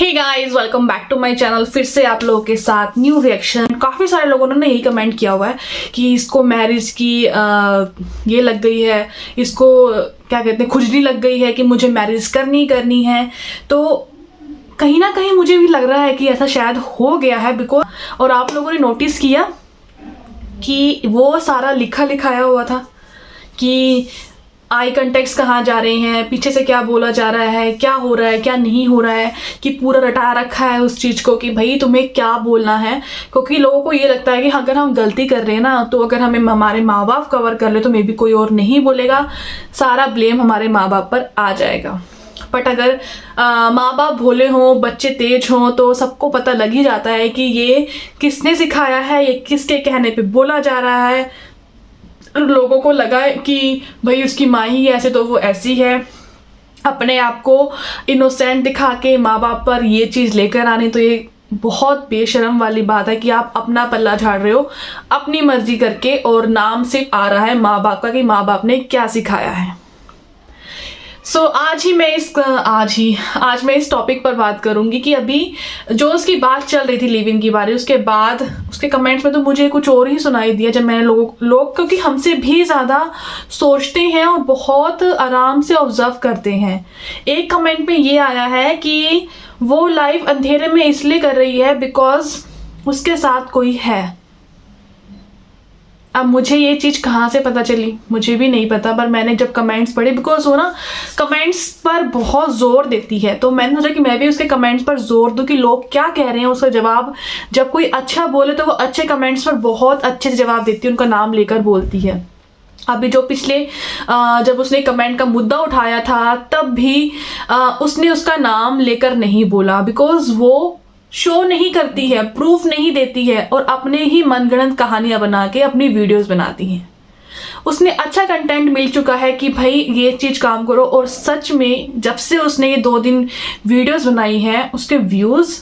Hey guys, welcome back to my channel. फिर से आप लोगों के साथ न्यू रिएक्शन। काफ़ी सारे लोगों ने यही कमेंट किया हुआ है कि इसको मैरिज की ये लग गई है, इसको क्या कहते हैं खुजली लग गई है कि मुझे मैरिज करनी है। तो कहीं ना कहीं मुझे भी लग रहा है कि ऐसा शायद हो गया है बिकॉज। और आप लोगों ने नोटिस किया कि वो सारा लिखा लिखाया हुआ था कि आई कंटेक्ट्स कहाँ जा रहे हैं, पीछे से क्या बोला जा रहा है, क्या हो रहा है क्या नहीं हो रहा है, कि पूरा रटा रखा है उस चीज़ को कि भाई तुम्हें क्या बोलना है। क्योंकि लोगों को ये लगता है कि अगर हम गलती कर रहे हैं ना, तो अगर हमें हमारे माँ बाप कवर कर ले तो मे बी कोई और नहीं बोलेगा, सारा ब्लेम हमारे माँ बाप पर आ जाएगा। बट अगर माँ बाप भोले हों, बच्चे तेज हों, तो सबको पता लग ही जाता है कि ये किसने सिखाया है, ये किसके कहने पे बोला जा रहा है। लोगों को लगा कि भाई उसकी माँ ही ऐसे तो वो ऐसी है। अपने आप को इनोसेंट दिखा के माँ बाप पर ये चीज़ लेकर आने, तो ये बहुत बेशर्म वाली बात है कि आप अपना पल्ला झाड़ रहे हो अपनी मर्जी करके, और नाम सिर्फ आ रहा है माँ बाप का कि माँ बाप ने क्या सिखाया है। सो आज मैं इस टॉपिक पर बात करूंगी कि अभी जो उसकी बात चल रही थी लिव इन की बारे, उसके बाद उसके कमेंट्स में तो मुझे कुछ और ही सुनाई दिया। जब मैंने लोग क्योंकि हमसे भी ज़्यादा सोचते हैं और बहुत आराम से ऑब्जर्व करते हैं। एक कमेंट में ये आया है कि वो लाइव अंधेरे में इसलिए कर रही है बिकॉज उसके साथ कोई है। अब मुझे ये चीज़ कहाँ से पता चली मुझे भी नहीं पता, पर मैंने जब कमेंट्स पढ़े, बिकॉज वो ना कमेंट्स पर बहुत ज़ोर देती है, तो मैंने सोचा कि मैं भी उसके कमेंट्स पर ज़ोर दूँ कि लोग क्या कह रहे हैं, उसका जवाब। जब कोई अच्छा बोले तो वो अच्छे कमेंट्स पर बहुत अच्छे से जवाब देती है, उनका नाम लेकर बोलती है। अभी जो पिछले जब उसने कमेंट का मुद्दा उठाया था तब भी उसने उसका नाम लेकर नहीं बोला, बिकॉज वो शो नहीं करती है, प्रूफ नहीं देती है, और अपने ही मनगढ़ंत कहानियां बना के अपनी वीडियोस बनाती हैं। उसने अच्छा कंटेंट मिल चुका है कि भाई ये चीज़ काम करो, और सच में जब से उसने ये 2 दिन वीडियोस बनाई है, उसके व्यूज़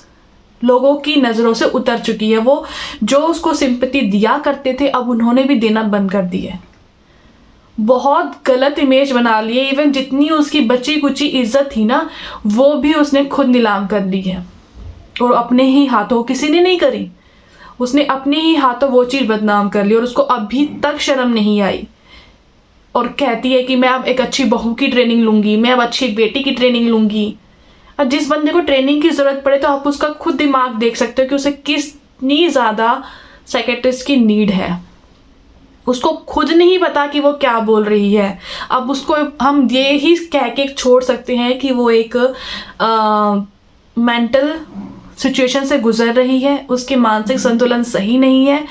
लोगों की नज़रों से उतर चुकी है। वो जो उसको सिंपैथी दिया करते थे अब उन्होंने भी देना बंद कर दी है। बहुत गलत इमेज बना ली है। इवन जितनी उसकी बची कुची इज्जत थी ना, वो भी उसने खुद नीलाम कर ली है, और अपने ही हाथों, किसी ने नहीं करी, उसने अपने ही हाथों वो चीज़ बदनाम कर ली, और उसको अभी तक शर्म नहीं आई। और कहती है कि मैं अब एक अच्छी बहू की ट्रेनिंग लूंगी, मैं अब अच्छी एक बेटी की ट्रेनिंग लूंगी। और जिस बंदे को ट्रेनिंग की ज़रूरत पड़े तो आप उसका खुद दिमाग देख सकते हो कि उसे कितनी ज़्यादा साइकेट्रिस्ट की नीड है। उसको खुद नहीं पता कि वो क्या बोल रही है। अब उसको हम ये ही कह के छोड़ सकते हैं कि वो एक मेंटल सिचुएशन से गुजर रही है, उसके मानसिक संतुलन सही नहीं है,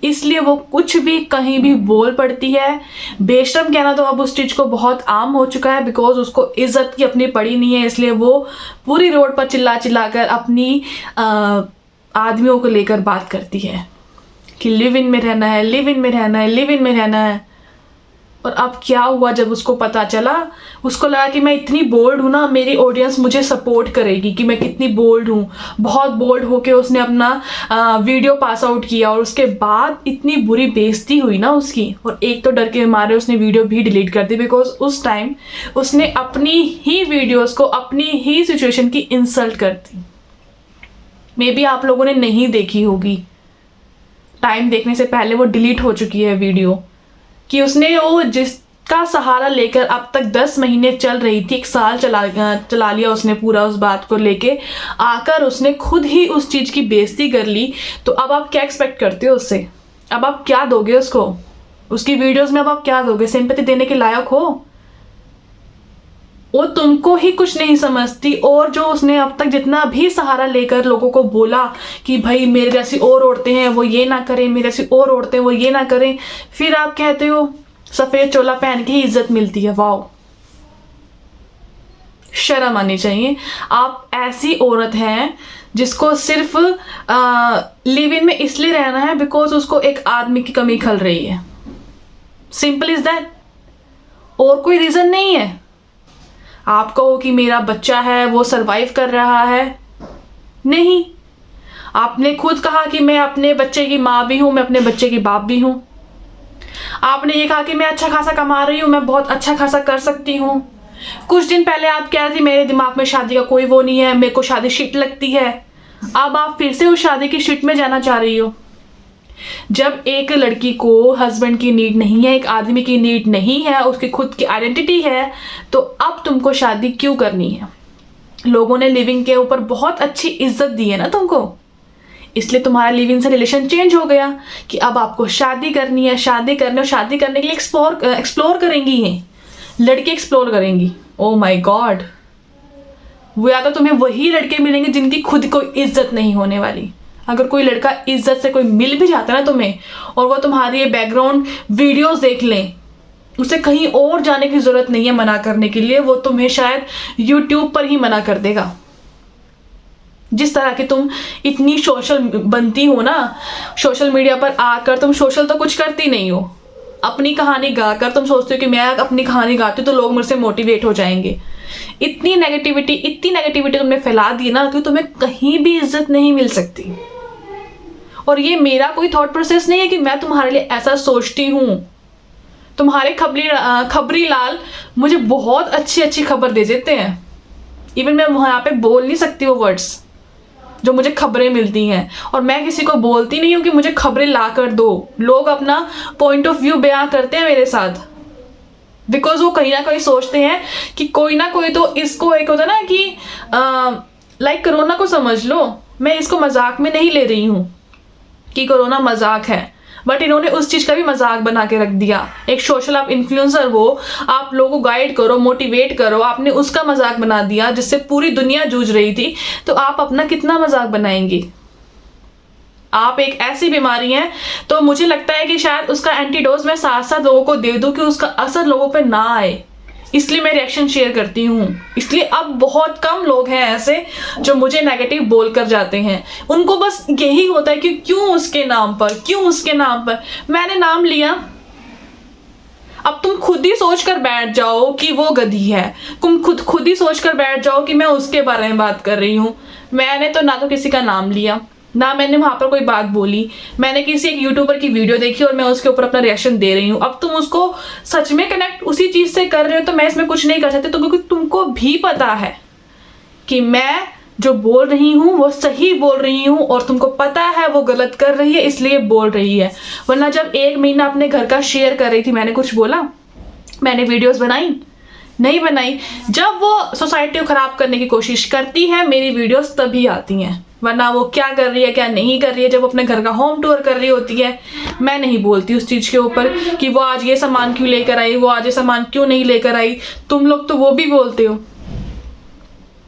इसलिए वो कुछ भी कहीं भी बोल पड़ती है। बेशर्म कहना तो अब उस चीज़ को बहुत आम हो चुका है, बिकॉज उसको इज्जत की अपनी पड़ी नहीं है, इसलिए वो पूरी रोड पर चिल्ला चिल्ला कर अपनी आदमियों को लेकर बात करती है कि लिव इन में रहना है, लिव इन में रहना है, लिव इन में रहना है। और अब क्या हुआ जब उसको पता चला, उसको लगा कि मैं इतनी बोल्ड हूँ ना, मेरी ऑडियंस मुझे सपोर्ट करेगी कि मैं कितनी बोल्ड हूँ। बहुत बोल्ड होके उसने अपना वीडियो पास आउट किया, और उसके बाद इतनी बुरी बेइज्जती हुई ना उसकी, और एक तो डर के मारे उसने वीडियो भी डिलीट कर दी, बिकॉज उस टाइम उसने अपनी ही वीडियोज़ को अपनी ही सिचुएशन की इंसल्ट कर दी। मे बी आप लोगों ने नहीं देखी होगी, टाइम देखने से पहले वो डिलीट हो चुकी है वीडियो, कि उसने वो जिसका सहारा लेकर अब तक 10 महीने चल रही थी, 1 साल चला लिया उसने पूरा उस बात को लेके, आकर उसने खुद ही उस चीज़ की बेइज्जती कर ली। तो अब आप क्या एक्सपेक्ट करते हो उससे? अब आप क्या दोगे उसको? उसकी वीडियोस में अब आप क्या दोगे? सिंपैथी देने के लायक हो? वो तुमको ही कुछ नहीं समझती, और जो उसने अब तक जितना भी सहारा लेकर लोगों को बोला कि भाई मेरे जैसी और औरतें हैं वो ये ना करें, मेरे जैसी और औरतें वो ये ना करें, फिर आप कहते हो सफ़ेद चोला पहन के ही इज्जत मिलती है। वाओ, शर्म आनी चाहिए। आप ऐसी औरत हैं जिसको सिर्फ लिव इन में इसलिए रहना है बिकॉज उसको एक आदमी की कमी खल रही है। सिंपल इज दैट, और कोई रीज़न नहीं है। आप कहो कि मेरा बच्चा है वो सरवाइव कर रहा है, नहीं। आपने खुद कहा कि मैं अपने बच्चे की माँ भी हूँ, मैं अपने बच्चे की बाप भी हूँ। आपने ये कहा कि मैं अच्छा खासा कमा रही हूँ, मैं बहुत अच्छा खासा कर सकती हूँ, कुछ दिन पहले आप कह रहे थे मेरे दिमाग में शादी का कोई वो नहीं है, मेरे को शादी शिट लगती है। अब आप फिर से उस शादी की शिट में जाना चाह रही हो। जब एक लड़की को हस्बैंड की नीड नहीं है, एक आदमी की नीड नहीं है, उसकी खुद की आइडेंटिटी है, तो अब तुमको शादी क्यों करनी है? लोगों ने लिविंग के ऊपर बहुत अच्छी इज्जत दी है ना तुमको, इसलिए तुम्हारा लिविंग से रिलेशन चेंज हो गया कि अब आपको शादी करनी है। शादी करने और शादी करने के लिए एक्सप्लोर करेंगी ये लड़के, एक्सप्लोर करेंगी। ओ माय गॉड, वो या तो तुम्हें वही लड़के मिलेंगे जिनकी खुद को इज्जत नहीं होने वाली। अगर कोई लड़का इज्जत से कोई मिल भी जाता है ना तुम्हें, और वो तुम्हारी ये बैकग्राउंड वीडियोस देख लें, उसे कहीं और जाने की जरूरत नहीं है मना करने के लिए, वो तुम्हें शायद यूट्यूब पर ही मना कर देगा। जिस तरह की तुम इतनी सोशल बनती हो ना, सोशल मीडिया पर आकर तुम सोशल तो कुछ करती नहीं हो, अपनी कहानी गाकर तुम सोचते हो कि मैं अपनी कहानी गाती हूँ तो लोग मुझसे मोटिवेट हो जाएंगे। इतनी नेगेटिविटी तुमने फैला दी ना कि तुम्हें कहीं भी इज्जत नहीं मिल सकती। और ये मेरा कोई थॉट प्रोसेस नहीं है कि मैं तुम्हारे लिए ऐसा सोचती हूँ। तुम्हारे खबरी लाल मुझे बहुत अच्छी खबर दे देते हैं। इवन मैं वहाँ पे बोल नहीं सकती वो वर्ड्स जो मुझे खबरें मिलती हैं, और मैं किसी को बोलती नहीं हूँ कि मुझे खबरें ला कर दो। लोग अपना पॉइंट ऑफ व्यू बयां करते हैं मेरे साथ, बिकॉज वो कहीं ना कहीं सोचते हैं कि कोई ना कोई तो इसको, एक होता ना कि लाइक कोरोना को समझ लो, मैं इसको मजाक में नहीं ले रही हूँ कि कोरोना मजाक है, बट इन्होंने उस चीज का भी मजाक बना के रख दिया। एक सोशल आप इन्फ्लुएंसर हो, आप लोगों को गाइड करो, मोटिवेट करो, आपने उसका मजाक बना दिया जिससे पूरी दुनिया जूझ रही थी, तो आप अपना कितना मजाक बनाएंगे? आप एक ऐसी बीमारी है, तो मुझे लगता है कि शायद उसका एंटीडोज मैं साथ साथ लोगों को दे दूं कि उसका असर लोगों पे ना आए, इसलिए मैं रिएक्शन शेयर करती हूँ। इसलिए अब बहुत कम लोग हैं ऐसे जो मुझे नेगेटिव बोल कर जाते हैं। उनको बस यही होता है कि क्यों उसके नाम पर मैंने नाम लिया। अब तुम खुद ही सोच कर बैठ जाओ कि वो गधी है, तुम खुद ही सोच कर बैठ जाओ कि मैं उसके बारे में बात कर रही हूँ। मैंने तो ना तो किसी का नाम लिया, ना मैंने वहां पर कोई बात बोली, मैंने किसी एक यूट्यूबर की वीडियो देखी और मैं उसके ऊपर अपना रिएक्शन दे रही हूँ। अब तुम उसको सच में कनेक्ट उसी चीज से कर रहे हो तो मैं इसमें कुछ नहीं कर सकती, तो क्योंकि तुमको भी पता है कि मैं जो बोल रही हूँ वो सही बोल रही हूँ और तुमको पता है वो गलत कर रही है इसलिए बोल रही है। वरना जब 1 महीना अपने घर का शेयर कर रही थी, मैंने कुछ बोला? मैंने वीडियोस बनाई? नहीं बनाई। जब वो सोसाइटी को खराब करने की कोशिश करती है, मेरी वीडियोस तभी आती हैं, वरना वो क्या कर रही है क्या नहीं कर रही है, जब अपने घर का होम टूर कर रही होती है, मैं नहीं बोलती उस चीज के ऊपर कि वो आज ये सामान क्यों लेकर आई, वो आज ये सामान क्यों नहीं लेकर आई। तुम लोग तो वो भी बोलते हो,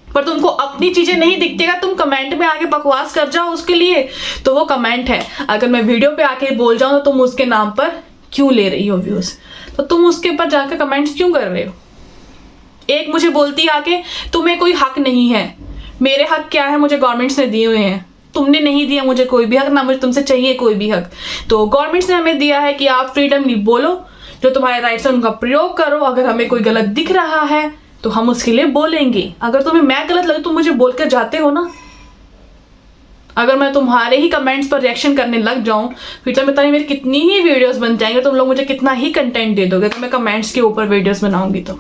पर तुमको अपनी चीजें नहीं दिखतेगा, तुम कमेंट में आके बकवास कर जाओ उसके लिए, तो वो कमेंट है। अगर मैं वीडियो पे आके बोल जाऊं तो तुम उसके नाम पर क्यों ले रही हो व्यूज, तो तुम उसके ऊपर जाकर कमेंट्स क्यों कर रहे हो? एक मुझे बोलती आके तुम्हें कोई हक नहीं है। मेरे हक क्या है? मुझे गवर्नमेंट्स ने दिए हुए हैं, तुमने नहीं दिया मुझे कोई भी हक, ना मुझे तुमसे चाहिए कोई भी हक। तो गवर्नमेंट्स ने हमें दिया है कि आप फ्रीडमली बोलो, जो तुम्हारे राइट्स हैं उनका प्रयोग करो। अगर हमें कोई गलत दिख रहा है तो हम उसके लिए बोलेंगे। अगर तुम्हें मैं गलत लगे तुम मुझे बोल कर जाते हो ना। अगर मैं तुम्हारे ही कमेंट्स पर रिएक्शन करने लग जाऊं फिर तो पता नहीं मेरी कितनी ही वीडियोस बन जाएंगे, तुम लोग मुझे कितना ही कंटेंट दे दोगे तो मैं कमेंट्स के ऊपर वीडियोस बनाऊंगी। तो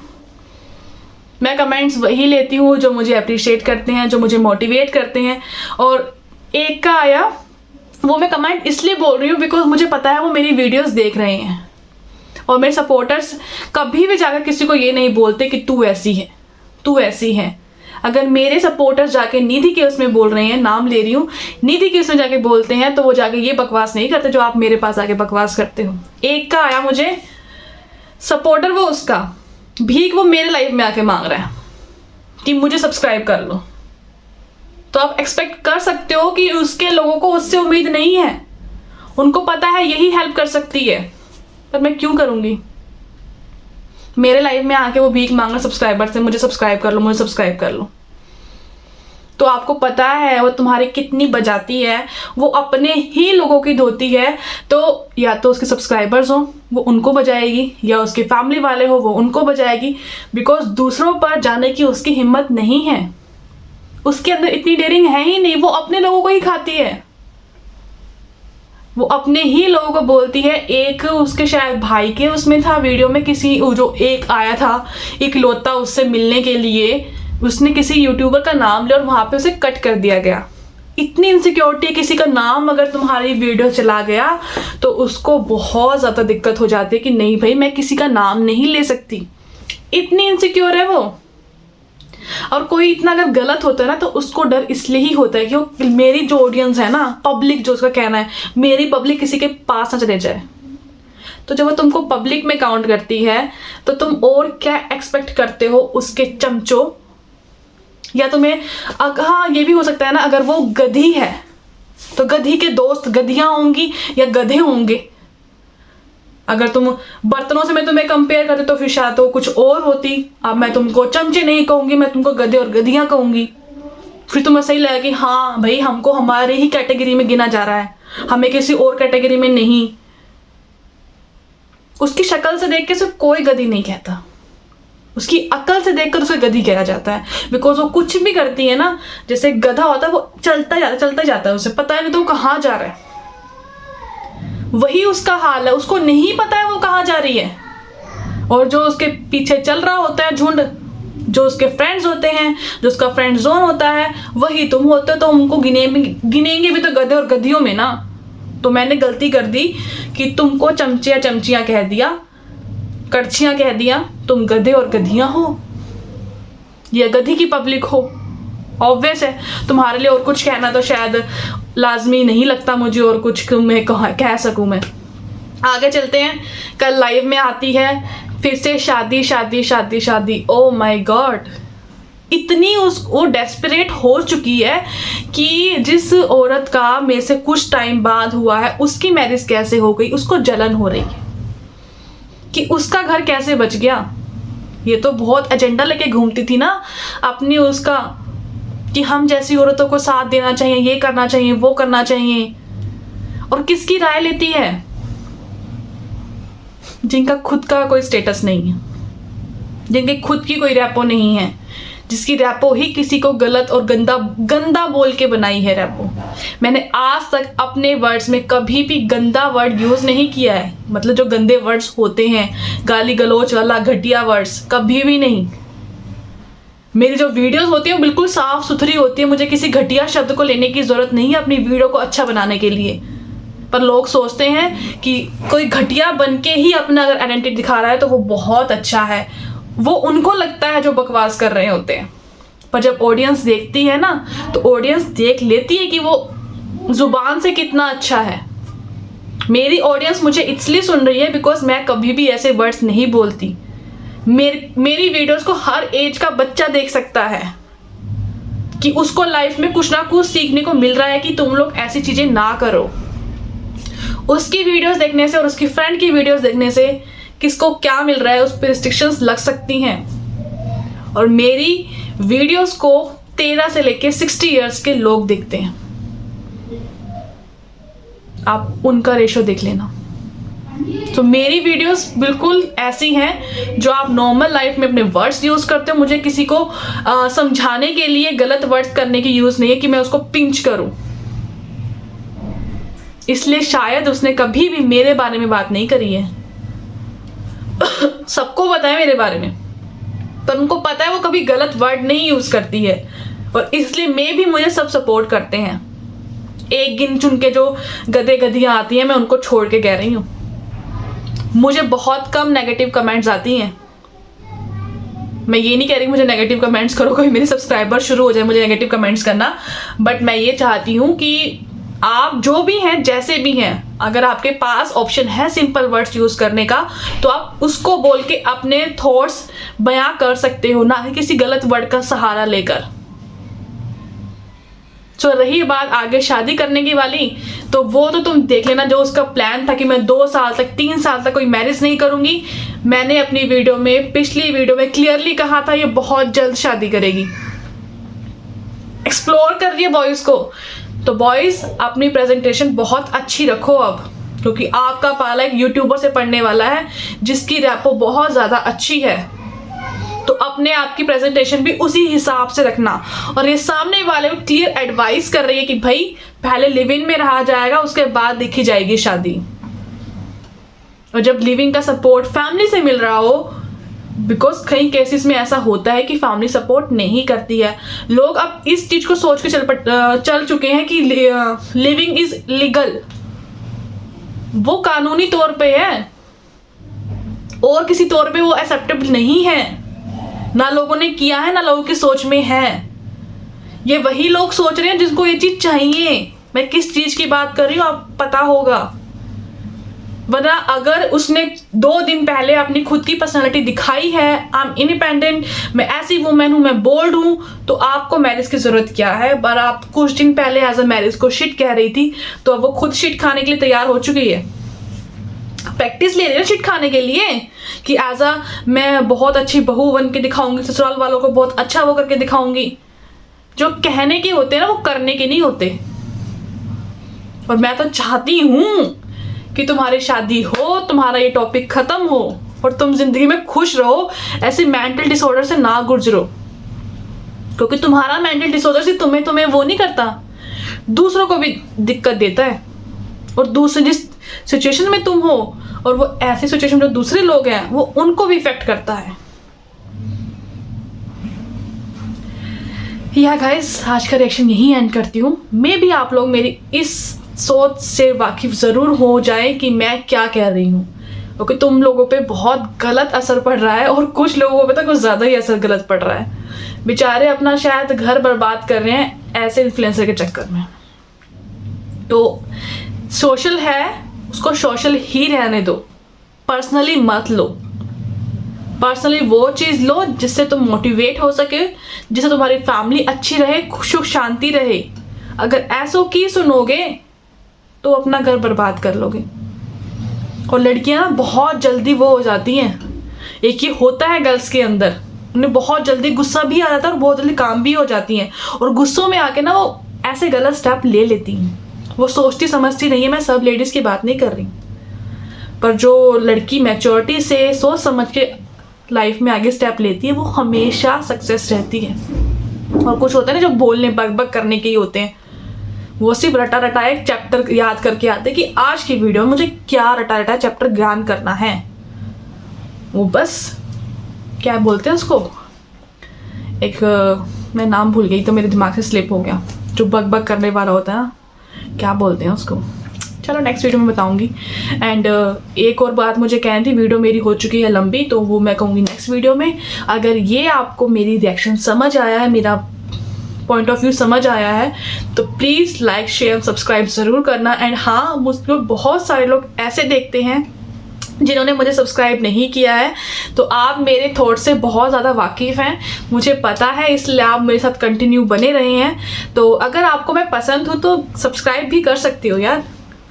मैं कमेंट्स वही लेती हूँ जो मुझे अप्रिशिएट करते हैं, जो मुझे मोटिवेट करते हैं। और एक का आया वो मैं कमेंट इसलिए बोल रही हूँ बिकॉज मुझे पता है वो मेरी वीडियोस देख रहे हैं, और मेरे सपोर्टर्स कभी भी जाकर किसी को ये नहीं बोलते कि तू ऐसी है तू ऐसी है। अगर मेरे सपोर्टर्स जाके निधि के उसमें बोल रहे हैं, नाम ले रही हूँ, निधि के उसमें जाके बोलते हैं, तो वो जाके ये बकवास नहीं करते जो आप मेरे पास आके बकवास करते हो। एक का आया मुझे सपोर्टर, वो उसका भीख वो मेरे लाइफ में आके मांग रहा है कि मुझे सब्सक्राइब कर लो, तो आप एक्सपेक्ट कर सकते हो कि उसके लोगों को उससे उम्मीद नहीं है। उनको पता है यही हेल्प कर सकती है, पर मैं क्यों करूंगी? मेरे लाइफ में आके वो भीख मांग रहा सब्सक्राइबर से, मुझे सब्सक्राइब कर लो, मुझे सब्सक्राइब कर लो। तो आपको पता है वो तुम्हारी कितनी बजाती है, वो अपने ही लोगों की धोती है। तो या तो उसके सब्सक्राइबर्स हो वो उनको बजाएगी, या उसके फैमिली वाले हो वो उनको बजाएगी, बिकॉज दूसरों पर जाने की उसकी हिम्मत नहीं है, उसके अंदर इतनी डेयरिंग है ही नहीं, वो अपने लोगों को ही खाती है। वो अपने ही लोगों को बोलती है। एक उसके शायद भाई के उसमें था वीडियो में, किसी जो एक आया था इकलौता उससे मिलने के लिए, उसने किसी यूट्यूबर का नाम लिया और वहां पे उसे कट कर दिया गया। इतनी इनसिक्योरिटी, किसी का नाम अगर तुम्हारी वीडियो चला गया तो उसको बहुत ज़्यादा दिक्कत हो जाती है कि नहीं भाई मैं किसी का नाम नहीं ले सकती। इतनी इनसिक्योर है वो। और कोई इतना अगर गलत होता है ना तो उसको डर इसलिए ही होता है कि वो मेरी जो ऑडियंस है ना, पब्लिक, जो उसका कहना है मेरी पब्लिक किसी के पास ना चले जाए। तो जब वो तुमको पब्लिक में काउंट करती है तो तुम और क्या एक्सपेक्ट करते हो उसके चमचों। या तुम्हें हाँ ये भी हो सकता है ना, अगर वो गधी है तो गधी के दोस्त गधियां होंगी या गधे होंगे। अगर तुम बर्तनों से मैं तुम्हें कंपेयर करती तो फिर शायद तो कुछ और होती। अब मैं तुमको चमचे नहीं कहूंगी, मैं तुमको गधे और गधियां कहूंगी। फिर तुम्हें सही लगेगा कि हाँ भाई हमको हमारे ही कैटेगरी में गिना जा रहा है, हमें किसी और कैटेगरी में नहीं। उसकी शक्ल से देख के सिर्फ कोई गधी नहीं कहता, उसकी अकल से देखकर उसे गधी कहा जाता है। बिकॉज वो कुछ भी करती है ना, जैसे गधा होता है वो चलता जाता है, उसे पता नहीं तो वो कहाँ जा रहा है। वही उसका हाल है, उसको नहीं पता है वो कहाँ जा रही है। और जो उसके पीछे चल रहा होता है झुंड, जो उसके फ्रेंड्स होते हैं, जो उसका फ्रेंड जोन होता है, वही तुम होते हो। तो उनको गिनेंगे भी तो गधे और गधियों में ना। तो मैंने गलती कर दी कि तुमको चमचे या चमचियां कह दिया, कड़छियां कह दिया। तुम गधे और गधियां हो या गधी की पब्लिक हो। ऑब्वियस है तुम्हारे लिए और कुछ कहना तो शायद लाजमी नहीं लगता मुझे, और कुछ मैं कह सकूं। मैं आगे चलते हैं। कल लाइव में आती है फिर से शादी शादी शादी शादी। ओ माय गॉड, इतनी वो डेस्परेट हो चुकी है कि जिस औरत का मेरे से कुछ टाइम बाद हुआ है उसकी मैरिज कैसे हो गई, उसको जलन हो रही है कि उसका घर कैसे बच गया। ये तो बहुत एजेंडा लेके घूमती थी ना अपनी, उसका कि हम जैसी औरतों को साथ देना चाहिए, ये करना चाहिए, वो करना चाहिए। और किसकी राय लेती है? जिनका खुद का कोई स्टेटस नहीं है, जिनकी खुद की कोई रैपो नहीं है, जिसकी रैपो ही किसी को गलत और गंदा बोल के बनाई है रैपो। मैंने आज तक अपने वर्ड्स में कभी भी गंदा वर्ड यूज नहीं किया है, मतलब जो गंदे वर्ड्स होते हैं, गाली गलोच वाला घटिया वर्ड्स, कभी भी नहीं। मेरी जो वीडियोस होती है वो बिल्कुल साफ सुथरी होती है, मुझे किसी घटिया शब्द को लेने की जरूरत नहीं है अपनी वीडियो को अच्छा बनाने के लिए। पर लोग सोचते हैं कि कोई घटिया बन के ही अपना अगर आइडेंटिटी दिखा रहा है तो वो बहुत अच्छा है, वो उनको लगता है जो बकवास कर रहे होते हैं। पर जब ऑडियंस देखती है ना तो ऑडियंस देख लेती है कि वो जुबान से कितना अच्छा है। मेरी ऑडियंस मुझे इसलिए सुन रही है बिकॉज मैं कभी भी ऐसे वर्ड्स नहीं बोलती। मेरी वीडियोस को हर एज का बच्चा देख सकता है कि उसको लाइफ में कुछ ना कुछ सीखने को मिल रहा है कि तुम लोग ऐसी चीजें ना करो। उसकी वीडियोस देखने से और उसकी फ्रेंड की वीडियोस देखने से किसको क्या मिल रहा है उस पर रिस्ट्रिक्शंस लग सकती हैं। और मेरी वीडियोस को 13 से लेके 60 इयर्स के लोग देखते हैं, आप उनका रेशो देख लेना। तो मेरी वीडियोस बिल्कुल ऐसी हैं जो आप नॉर्मल लाइफ में अपने वर्ड्स यूज करते हो। मुझे किसी को समझाने के लिए गलत वर्ड्स करने की यूज नहीं है कि मैं उसको पिंच करूं। इसलिए शायद उसने कभी भी मेरे बारे में बात नहीं करी है। सबको पता है मेरे बारे में, पर उनको पता है वो कभी गलत वर्ड नहीं यूज करती है, और इसलिए मैं भी मुझे सब सपोर्ट करते हैं। एक गिन चुन के जो गधे गधियां आती हैं मैं उनको छोड़ के कह रही हूँ। मुझे बहुत कम नेगेटिव कमेंट्स आती हैं। मैं ये नहीं कह रही मुझे नेगेटिव कमेंट्स करो, कोई मेरे सब्सक्राइबर शुरू हो जाए मुझे नेगेटिव कमेंट्स करना, बट मैं ये चाहती हूँ कि आप जो भी हैं, जैसे भी हैं, अगर आपके पास ऑप्शन है सिंपल वर्ड्स यूज करने का तो आप उसको बोल के अपने थॉट्स बयां कर सकते हो, ना कि किसी गलत वर्ड का सहारा लेकर। तो रही बात आगे शादी करने की वाली, तो वो तो तुम देख लेना। जो उसका प्लान था कि मैं 2 साल तक 3 साल तक कोई मैरिज नहीं करूंगी, मैंने अपनी वीडियो में, पिछली वीडियो में क्लियरली कहा था ये बहुत जल्द शादी करेगी। एक्सप्लोर कर रही है बॉयज को, तो बॉयज अपनी प्रेजेंटेशन बहुत अच्छी रखो अब, क्योंकि आपका पाला एक यूट्यूबर से पढ़ने वाला है जिसकी रैपो बहुत ज्यादा अच्छी है। तो अपने आप की प्रेजेंटेशन भी उसी हिसाब से रखना। और ये सामने वाले को क्लियर एडवाइस कर रही है कि भाई पहले लिव इन में रहा जाएगा, उसके बाद देखी जाएगी शादी। और जब लिविंग का सपोर्ट फैमिली से मिल रहा हो, बिकॉज कई केसेस में ऐसा होता है कि फैमिली सपोर्ट नहीं करती है। लोग अब इस चीज को सोच के चल चुके हैं कि लिविंग इज लीगल, वो कानूनी तौर पे है और किसी तौर पे वो एक्सेप्टेबल नहीं है। ना लोगों ने किया है, ना लोगों की सोच में है। ये वही लोग सोच रहे हैं जिनको ये चीज चाहिए। मैं किस चीज की बात कर रही हूँ आप पता होगा। वरना अगर उसने 2 दिन पहले अपनी खुद की पर्सनालिटी दिखाई है, आई एम इंडिपेंडेंट, मैं ऐसी वुमेन हूं, मैं बोल्ड हूं, तो आपको मैरिज की जरूरत क्या है। पर आप कुछ दिन पहले एज अ मैरिज को शिट कह रही थी, तो अब वो खुद शिट खाने के लिए तैयार हो चुकी है। प्रैक्टिस ले रही है शिट खाने के लिए कि एज अ मैं बहुत अच्छी बहू बन के दिखाऊंगी, ससुराल वालों को बहुत अच्छा वो करके दिखाऊंगी। जो कहने के होते हैं ना, वो करने के नहीं होते। और मैं तो चाहती हूं कि तुम्हारी शादी हो, तुम्हारा ये टॉपिक खत्म हो और तुम जिंदगी में खुश रहो, ऐसे मेंटल डिसऑर्डर से ना गुजरो। क्योंकि तुम्हारा मेंटल डिसऑर्डर से तुम्हें वो नहीं करता, दूसरों को भी दिक्कत देता है। और दूसरे जिस सिचुएशन में तुम हो, और वो ऐसी सिचुएशन जो दूसरे लोग हैं, वो उनको भी इफेक्ट करता है। या गाइस, आज का रिएक्शन यही एंड करती हूँ। मे भी आप लोग मेरी इस सोच से वाकिफ ज़रूर हो जाए कि मैं क्या कह रही हूँ, क्योंकि तुम लोगों पे बहुत गलत असर पड़ रहा है और कुछ लोगों पे तो कुछ ज़्यादा ही असर गलत पड़ रहा है। बेचारे अपना शायद घर बर्बाद कर रहे हैं ऐसे इन्फ्लुएंसर के चक्कर में। तो सोशल है, उसको सोशल ही रहने दो, पर्सनली मत लो। पर्सनली वो चीज़ लो जिससे तुम मोटिवेट हो सके, जिससे तुम्हारी फैमिली अच्छी रहे, सुख शांति रहे। अगर ऐसो की सुनोगे तो अपना घर बर्बाद कर लोगे। और लड़कियां बहुत जल्दी वो हो जाती हैं, एक ये होता है गर्ल्स के अंदर, उन्हें बहुत जल्दी गुस्सा भी आ जाता है और बहुत जल्दी काम भी हो जाती हैं। और गुस्सों में आके ना वो ऐसे गलत स्टेप ले लेती हैं, वो सोचती समझती नहीं है। मैं सब लेडीज़ की बात नहीं कर रही, पर जो लड़की मैच्योरिटी से सोच समझ के लाइफ में आगे स्टेप लेती है, वो हमेशा सक्सेस रहती है। और कुछ होता है ना जो बोलने बक बक करने के ही होते हैं, वो सिर्फ रटा रटा एक चैप्टर याद करके आते कि आज की वीडियो में मुझे क्या रटा रटा चैप्टर ज्ञान करना है। वो बस क्या बोलते हैं उसको, एक मैं नाम भूल गई तो मेरे दिमाग से स्लिप हो गया, जो बक बक करने वाला होता है ना, क्या बोलते हैं उसको। चलो नेक्स्ट वीडियो में बताऊंगी। एंड एक और बात मुझे कहनी थी, वीडियो मेरी हो चुकी है लंबी, तो वो मैं कहूँगी नेक्स्ट वीडियो में। अगर ये आपको मेरी रिएक्शन समझ आया है, मेरा पॉइंट ऑफ व्यू समझ आया है, तो प्लीज़ लाइक शेयर सब्सक्राइब ज़रूर करना। एंड हाँ, मुझको बहुत सारे लोग ऐसे देखते हैं जिन्होंने मुझे सब्सक्राइब नहीं किया है, तो आप मेरे थॉट से बहुत ज़्यादा वाकिफ़ हैं, मुझे पता है, इसलिए आप मेरे साथ कंटिन्यू बने रहे हैं। तो अगर आपको मैं पसंद हूँ तो सब्सक्राइब भी कर सकती हो यार।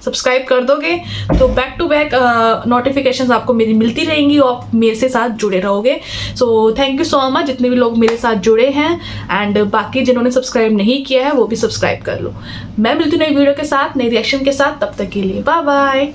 सब्सक्राइब कर दोगे तो बैक टू बैक नोटिफिकेशंस आपको मेरी मिलती रहेंगी और आप मेरे से साथ जुड़े रहोगे। So thank you so much जितने भी लोग मेरे साथ जुड़े हैं। एंड बाकी जिन्होंने सब्सक्राइब नहीं किया है वो भी सब्सक्राइब कर लो। मैं मिलती हूँ नई वीडियो के साथ, नई रिएक्शन के साथ। तब तक के लिए बाय बाय।